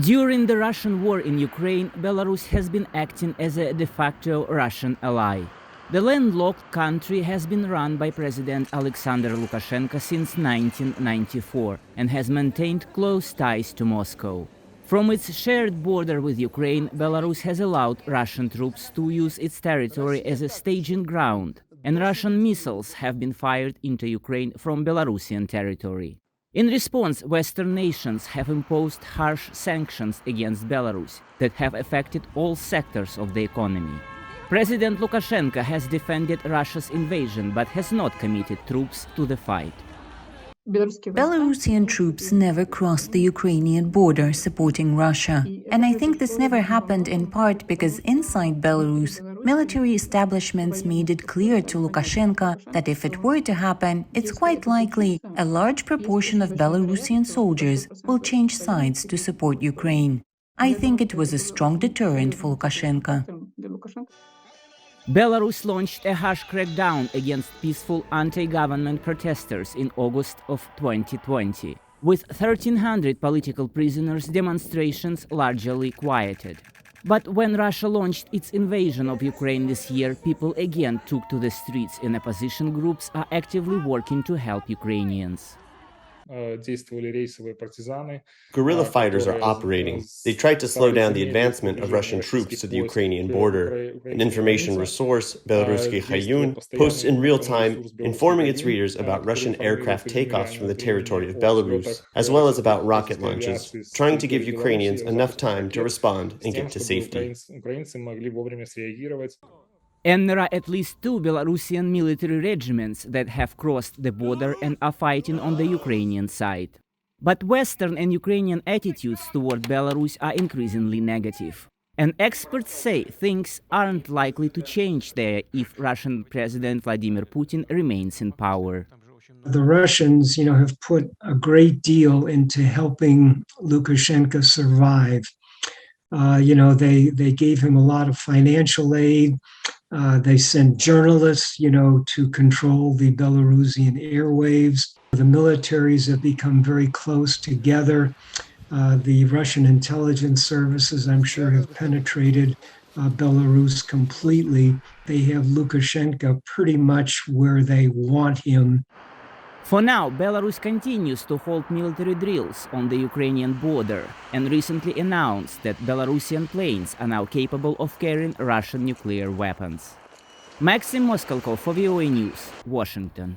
During the Russian war in Ukraine, Belarus has been acting as a de facto Russian ally. The landlocked country has been run by President Alexander Lukashenko since 1994 and has maintained close ties to Moscow. From its shared border with Ukraine, Belarus has allowed Russian troops to use its territory as a staging ground, and Russian missiles have been fired into Ukraine from Belarusian territory. In response, Western nations have imposed harsh sanctions against Belarus that have affected all sectors of the economy. President Lukashenko has defended Russia's invasion but has not committed troops to the fight. Belarusian troops never crossed the Ukrainian border supporting Russia. And I think this never happened in part because inside Belarus, military establishments made it clear to Lukashenko that if it were to happen, it's quite likely a large proportion of Belarusian soldiers will change sides to support Ukraine. I think it was a strong deterrent for Lukashenko. Belarus launched a harsh crackdown against peaceful anti-government protesters in August of 2020. With 1,300 political prisoners, demonstrations largely quieted. But when Russia launched its invasion of Ukraine this year, people again took to the streets, and opposition groups are actively working to help Ukrainians. Guerrilla fighters are operating. They tried to slow down the advancement of Russian troops to the Ukrainian border. An information resource, Belaruski Hayun, posts in real time, informing its readers about Russian aircraft takeoffs from the territory of Belarus, as well as about rocket launches, trying to give Ukrainians enough time to respond and get to safety. And there are at least 2 Belarusian military regiments that have crossed the border and are fighting on the Ukrainian side. But Western and Ukrainian attitudes toward Belarus are increasingly negative. And experts say things aren't likely to change there if Russian President Vladimir Putin remains in power. The Russians, have put a great deal into helping Lukashenko survive. They gave him a lot of financial aid. They sent journalists, to control the Belarusian airwaves. The militaries have become very close together. The Russian intelligence services, I'm sure, have penetrated Belarus completely. They have Lukashenko pretty much where they want him. For now, Belarus continues to hold military drills on the Ukrainian border and recently announced that Belarusian planes are now capable of carrying Russian nuclear weapons. Maxim Moskalkov for VOA News, Washington.